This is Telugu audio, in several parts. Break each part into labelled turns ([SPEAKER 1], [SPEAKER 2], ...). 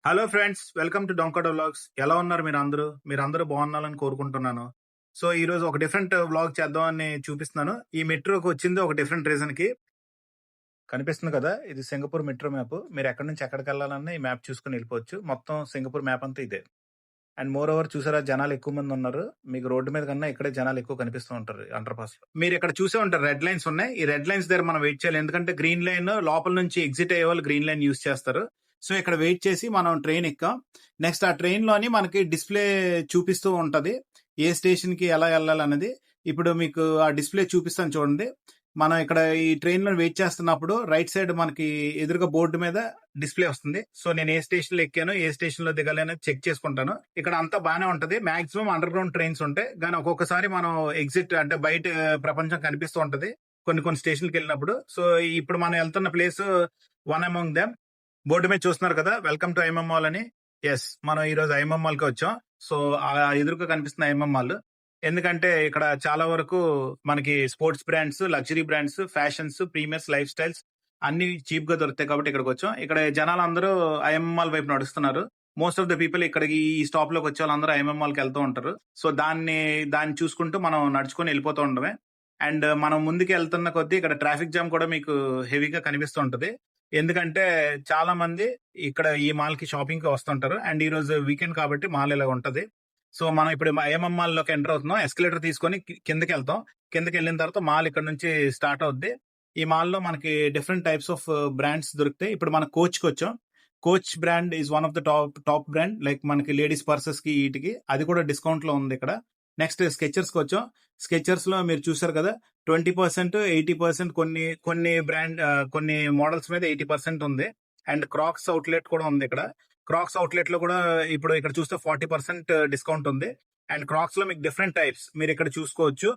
[SPEAKER 1] హలో ఫ్రెండ్స్, వెల్కమ్ టు డొంకటో వ్లాగ్స్. ఎలా ఉన్నారు మీరందరూ? మీరందరూ బాగున్నారని కోరుకుంటున్నాను. సో, ఈరోజు ఒక డిఫరెంట్ వ్లాగ్ చేద్దామని చూపిస్తున్నాను. ఈ మెట్రోకి వచ్చింది ఒక డిఫరెంట్ రీజన్‌కి. కనిపిస్తుంది కదా! ఇది సింగపూర్ మెట్రో మ్యాప్. మీరు ఎక్కడి నుంచి ఎక్కడికెళ్ళాలన్నా ఈ మ్యాప్ చూసుకొని ఎళ్ళిపోవచ్చు. మొత్తం సింగపూర్ మ్యాప్ అంతా ఇదే. అండ్ మోర్ ఓవర్ చూసారా, జనాలు ఎక్కువ మంది ఉన్నారు. మీకు రోడ్డు మీద కన్నా ఇక్కడే జనాలు ఎక్కువ కనిపిస్తూ ఉంటారు అండర్ పాస్‌లో. మీరు ఇక్కడ చూసే ఉంటారు, రెడ్ లైన్స్ ఉన్నాయి. ఈ రెడ్ లైన్స్ దగ్గర మనం వెయిట్ చేయాలి. ఎందుకంటే గ్రీన్ లైన్ లోపల నుంచి ఎగ్జిట్ అయ్యే వాళ్ళు గ్రీన్ లైన్ యూజ్ చేస్తారు. సో, ఇక్కడ వెయిట్ చేసి మనం ట్రైన్ ఎక్కాం. నెక్స్ట్ ఆ ట్రైన్‌లోని మనకి డిస్‌ప్లే చూపిస్తూ ఉంటది. ఏ స్టేషన్‌కి ఎలా ఎళ్ళాలన్నది. ఇప్పుడు మీకు ఆ డిస్‌ప్లే చూపిస్తాను చూడండి. మనం ఇక్కడ ఈ ట్రైన్‌లో వెయిట్ చేస్తున్నప్పుడు రైట్ సైడ్ మనకి ఎదురుగా బోర్డు మీద డిస్‌ప్లే వస్తుంది. సో, నేను ఏ స్టేషన్‌లో ఎక్కాను, ఏ స్టేషన్‌లో దిగాలి అనేది చెక్ చేసుకుంటాను. ఇక్కడ అంతా బానే ఉంటది. మాక్సిమం అండర్ గ్రౌండ్ ట్రైన్స్ ఉంటాయి. గానీ ఒక్కొక్కసారి మనం ఎగ్జిట్ అంటే బయట ప్రపంచం కనిపిస్తూ ఉంటది. కొన్ని స్టేషన్‌లకెళ్ళినప్పుడు. సో, ఇప్పుడు మనం ఎళ్తున్న place one among them. Board మీద చూస్తున్నారు కదా! వెల్కమ్ టు ఐఎంఎం మాల్ అని. యెస్, మనం ఈరోజు ఐఎంఎం మాల్‌కే వచ్చాం. సో, ఎదురుగా కనిపిస్తున్న ఐఎంఎం మాల్. ఎందుకంటే ఇక్కడ చాలా వరకు మనకి sports brands, luxury brands, fashions, premieres, life styles అన్ని చీప్ గా దొరుకుతాయి కాబట్టి ఇక్కడికి వచ్చాం. ఇక్కడ జనాలందరూ ఐఎంఎం మాల్ వైపు నడుస్తున్నారు. మోస్ట్ ఆఫ్ ద పీపుల్ ఇక్కడికి ఈ స్టాప్ లోకి వచ్చే వాళ్ళందరూ ఐఎంఎం మాల్ కి వెళ్తూ ఉంటారు. సో, దాన్ని చూసుకుంటూ మనం నడుచుకొని వెళ్ళిపోతూ ఉండమే. అండ్ మనం ముందుకు వెళ్తున్న కొద్దీ ఇక్కడ ట్రాఫిక్ జామ్ కూడా మీకు హెవీగా కనిపిస్తూ ఉంటది. ఎందుకంటే చాలా మంది ఇక్కడ ఈ మాల్ కి షాపింగ్ కి వస్తుంటారు. అండ్ ఈ రోజు వీకెండ్ కాబట్టి మాల్ ఇలా ఉంటది. సో, మనం ఇప్పుడు ఐఎంఎం మాల్ లోకి ఎంటర్ అవుతున్నాం. ఎస్కలేటర్ తీసుకొని కిందకి వెళ్తాం. కిందకి వెళ్ళిన తర్వాత మాల్ ఇక్కడ నుంచి స్టార్ట్ అవుద్ది. ఈ మాల్ లో మనకి డిఫరెంట్ టైప్స్ ఆఫ్ బ్రాండ్స్ దొరుకుతాయి. ఇప్పుడు మన కోచ్ కి వచ్చాం. Coach brand is one of the top brand. Like మనకి లేడీస్ పర్సెస్ కి వీటికి అది కూడా డిస్కౌంట్ లో ఉంది ఇక్కడ. నెక్స్ట్ స్కెచర్స్ కి వచ్చాం. స్కెచర్స్ లో మీరు చూసారు కదా, 20%, 80% కొన్ని బ్రాండ్ కొన్ని మోడల్స్ మీద 80% ఉంది. అండ్ క్రాక్స్ అవుట్లెట్ కూడా ఉంది ఇక్కడ. క్రాక్స్ అవుట్లెట్ లో కూడా ఇప్పుడు ఇక్కడ చూస్తే 40% డిస్కౌంట్ ఉంది. అండ్ క్రాక్స్ లో మీకు డిఫరెంట్ టైప్స్ మీరు ఇక్కడ చూసుకోవచ్చు.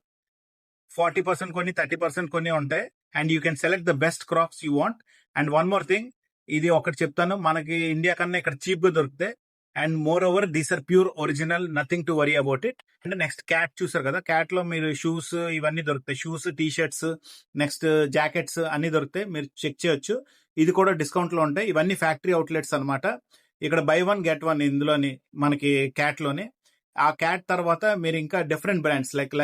[SPEAKER 1] 40% కొన్ని, 30% కొన్ని ఉంటాయి. And you can select the best Crocs you want. And one more thing, ఇది ఒకటి చెప్తాను, మనకి ఇండియా కన్నా ఇక్కడ చీప్ గా దొరుకుతాయి. And moreover these are pure original, nothing to worry about it. And next Cat చూసారు కదా, క్యాట్ లో మీరు షూస్ ఇవన్నీ దొరుకుతాయి. Shoes, T shirts, next jackets అన్ని దొరుకుతాయి. మీరు చెక్ చేయొచ్చు. ఇది కూడా డిస్కౌంట్ లో ఉంటాయి. ఇవన్నీ ఫ్యాక్టరీ అవుట్లెట్స్ అన్నమాట. ఇక్కడ బై వన్ గెట్ వన్ ఇందులోని మనకి క్యాట్ లోని. ఆ క్యాట్ తర్వాత మీరు ఇంకా different brands like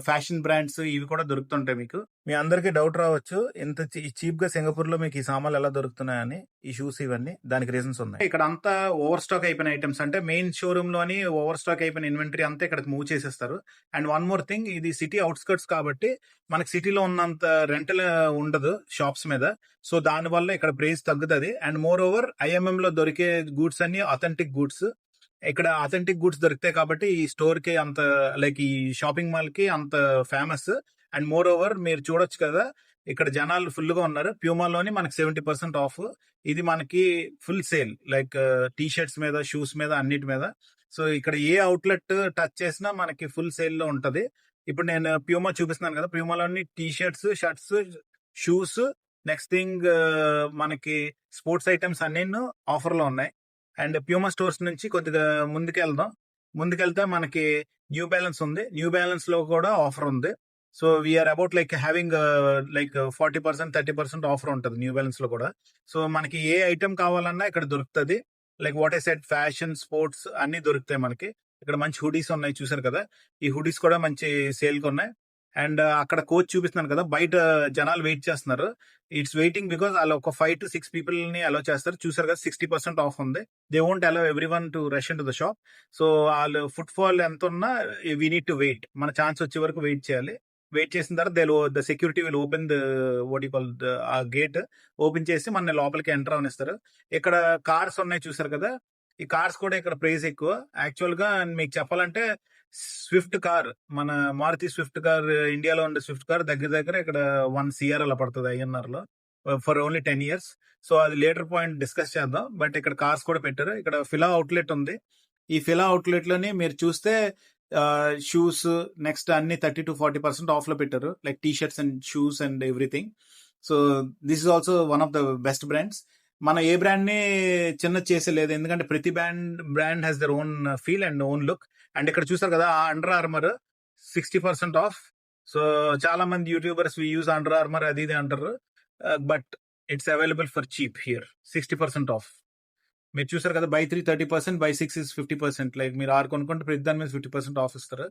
[SPEAKER 1] fashion brands ఇవి కూడా దొరుకుతుంటాయి మీకు. మీ అందరికీ డౌట్ రావచ్చు, ఇంత చీప్ గా సింగపూర్ లో మీకు ఈ సామాన్లు ఎలా దొరుకుతున్నాయని. ఈ షూస్ ఇవన్నీ దానికి రీజన్స్ ఉన్నాయి. ఇక్కడ అంతా ఓవర్ స్టాక్ అయిపోయిన ఐటమ్స్, అంటే మెయిన్ షోరూమ్ లోని ఓవర్ స్టాక్ అయిపోయిన ఇన్వెంటరీ అంతా ఇక్కడికి మూవ్ చేసేస్తారు. అండ్ వన్ మోర్ థింగ్, ఇది సిటీ అవుట్స్కర్ట్స్ కాబట్టి మనకి సిటీలో ఉన్నంత రెంటల్ ఉండదు షాప్స్ మీద. సో, దాని వల్ల ఇక్కడ ప్రైస్ తగ్గుతుంది. అండ్ మోర్ ఓవర్ ఐఎంఎం లో దొరికే గూడ్స్ అన్ని అథెంటిక్ గూడ్స్. ఇక్కడ అథెంటిక్ గూడ్స్ దొరుకుతాయి కాబట్టి ఈ స్టోర్ కి అంత, లైక్ ఈ షాపింగ్ మాల్ కి అంత ఫేమస్. అండ్ మోర్ ఓవర్ మీరు చూడొచ్చు కదా, ఇక్కడ జనాలు ఫుల్ గా ఉన్నారు. ప్యూమాలోని మనకి 70% ఆఫ్. ఇది మనకి full sale, like T shirts మీద, షూస్ మీద, అన్నిటి మీద. సో, ఇక్కడ ఏ అవుట్లెట్ టచ్ చేసినా మనకి ఫుల్ సేల్ లో ఉంటది. ఇప్పుడు నేను ప్యూమా చూపిస్తున్నాను కదా, ప్యూమాలోని T shirts, shirts, shoes, next thing మనకి స్పోర్ట్స్ ఐటమ్స్ అన్ని ఆఫర్ లో ఉన్నాయి. అండ్ ప్యూమా స్టోర్స్ నుంచి కొద్దిగా ముందుకెళ్తే మనకి న్యూ బ్యాలెన్స్ ఉంది. న్యూ బ్యాలెన్స్ లో కూడా ఆఫర్ ఉంది. So, we are about like having like 40%, 30% offer ఉంటుంది న్యూ బ్యాలెన్స్ లో కూడా. సో, మనకి ఏ ఐటమ్ కావాలన్నా ఇక్కడ దొరుకుతుంది. Like what I said, fashion, sports అన్ని దొరుకుతాయి మనకి. ఇక్కడ మంచి హుడీస్ ఉన్నాయి చూసారు కదా, ఈ హుడీస్ కూడా మంచి సేల్ కి ఉన్నాయి. అండ్ అక్కడ కోచ్ చూపిస్తున్నాను కదా, బయట జనాలు వెయిట్ చేస్తున్నారు. ఇట్స్ వెయిటింగ్ బికాస్ వాళ్ళు ఒక 5 to 6 పీపుల్ ని అలో చేస్తారు. చూసారు కదా, 60% ఆఫ్ ఉంది. They won't allow everyone to rush in to the shop. So, వాళ్ళు ఫుట్ ఫాల్ ఎంత ఉన్నా వీ నీడ్ టు వెయిట్. మన ఛాన్స్ వచ్చే వరకు వెయిట్ చేయాలి. వెయిట్ చేసిన తర్వాత the security will open the what you call a gate open చేసి మన లోపలికి ఎంటర్ అవనిస్తారు. ఇక్కడ కార్స్ ఉన్నాయి చూసారు కదా, ఈ కార్స్ కూడా ఇక్కడ ప్రైస్ ఎక్కువ. యాక్చువల్ గా మీకు చెప్పాలంటే స్విఫ్ట్ కార్, మన మారుతి స్విఫ్ట్ కార్, ఇండియాలో ఉండే స్విఫ్ట్ కార్ దగ్గర దగ్గర ఇక్కడ 1 CR అలా పడుతుంది ఐఎన్ఆర్ లో, ఫర్ ఓన్లీ 10 years. సో, అది లేటర్ పాయింట్ డిస్కస్ చేద్దాం. బట్ ఇక్కడ కార్స్ కూడా పెట్టారు. ఇక్కడ ఫిలా అవుట్లెట్ ఉంది. ఈ ఫిలా అవుట్లెట్ లోని మీరు చూస్తే షూస్, నెక్స్ట్ అన్ని 30 to 40% ఆఫ్ లో పెట్టారు. Like T shirts and shoes and everything. So, this is also one of the best brands. మనం ఏ బ్రాండ్ ని చిన్న చేసేలేదు, ఎందుకంటే ప్రతి brand has their own feel and own look. And ఇక్కడ చూసారు కదా, అండర్ ఆర్మర్ 60% ఆఫ్. సో, చాలా మంది యూట్యూబర్స్ యూజ్ అండర్ ఆర్మర్ అది ఇది అంటారు. But it's available for cheap here, 60% of. మీరు చూసారు కదా, బై 3 30%, బై 6 is 50%. లైక్ మీరు 6 కొనుక్కుంటే ప్రతి దాని మీద 50% ఆఫ్ ఇస్తారు.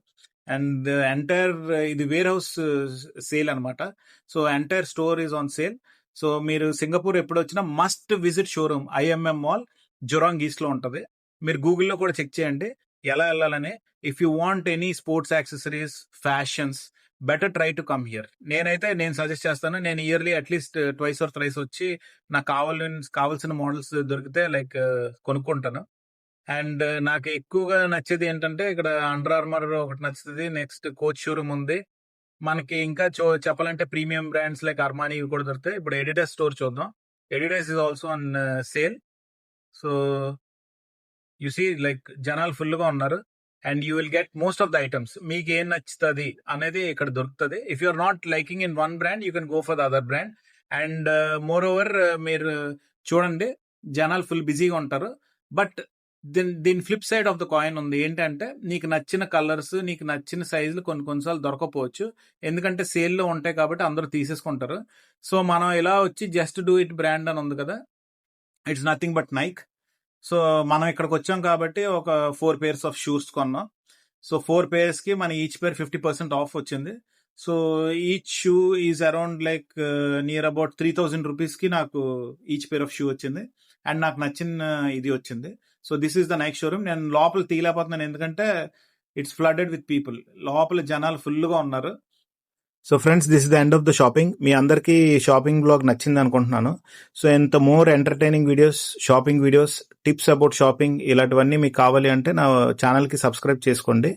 [SPEAKER 1] అండ్ ఎంటైర్ ఇది వేర్ హౌస్ సేల్ అనమాట. So entire store is on sale. So మీరు సింగపూర్ ఎప్పుడు వచ్చినా must visit showroom IMM mall Jurong East లో ఉంటది. మీరు గూగుల్లో కూడా చెక్ చేయండి ఎలా వెళ్ళాలని. If you want any sports accessories, fashions, better try to come here. నేను సజెస్ట్ చేస్తాను. నేను yearly at least twice or thrice వచ్చి నాకు కావాల్సిన మోడల్స్ దొరికితే లైక్ కొనుక్కుంటాను. అండ్ నాకు ఎక్కువగా నచ్చేది ఏంటంటే ఇక్కడ అండర్ ఆర్మర్ ఒకటి నచ్చుతుంది. నెక్స్ట్ కోచ్ షోరూమ్ ఉంది. మనకి ఇంకా చెప్పాలంటే ప్రీమియం బ్రాండ్స్ లైక్ అర్మానీ ఇవి కూడా దొరుకుతాయి. ఇప్పుడు ఎడిడాస్ స్టోర్ చూద్దాం. Adidas is also on sale. So you see like జనాలు ఫుల్ గా ఉన్నారు. And you will get most of the items. మీకు ఏం నచ్చుతుంది అనేది ఇక్కడ దొరుకుతుంది. If you're not liking in one brand, you can go for the other brand. And moreover మీరు చూడండి జనాలు ఫుల్ బిజీగా ఉంటారు. బట్ దీని flip side of the coin ఉంది. ఏంటంటే నీకు నచ్చిన కలర్స్, నీకు నచ్చిన సైజులు కొన్నిసార్లు దొరకపోవచ్చు. ఎందుకంటే సేల్లో ఉంటాయి కాబట్టి అందరూ తీసేసుకుంటారు. సో మనం ఇలా వచ్చి జస్ట్ డూ ఇట్ బ్రాండ్ అని ఉంది కదా, it's nothing but Nike. So మనం ఇక్కడికి వచ్చాం కాబట్టి ఒక 4 pairs ఆఫ్ షూస్ కొన్నాం. సో 4 pairs కి మన ఈచ్ పేర్ 50% ఆఫ్ వచ్చింది. So each shoe is around like near about 3000 rupees కి నాకు ఈచ్ పేర్ ఆఫ్ షూ వచ్చింది. అండ్ నాకు నచ్చిన ఇది వచ్చింది. So this is the Nike showroom. నేను లోపల తీయలేకపోతున్నాను ఎందుకంటే ఇట్స్ ఫ్లడెడ్ విత్ పీపుల్. లోపల జనాలు ఫుల్గా ఉన్నారు. So friends, this is the end of the shopping. మీ అందరికీ షాపింగ్ బ్లాగ్ నచ్చింది అనుకుంటున్నాను. సో ఎంత more entertaining videos, shopping videos, tips about shopping ఇలాంటివన్నీ మీకు కావాలి అంటే నా ఛానల్కి సబ్స్క్రైబ్ చేసుకోండి.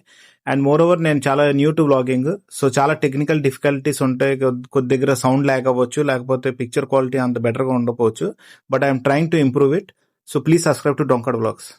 [SPEAKER 1] అండ్ మోర్ ఓవర్ నేను చాలా న్యూ టు వ్లాగింగ్. సో చాలా టెక్నికల్ డిఫికల్టీస్ ఉంటాయి. కొద్ది దగ్గర సౌండ్ ల్యాగ్ అవ్వచ్చు, లేకపోతే పిక్చర్ క్వాలిటీ అంత బెటర్గా ఉండకపోవచ్చు. But I'm trying to improve it. So please subscribe to డొంకడ్ వ్లాగ్స్.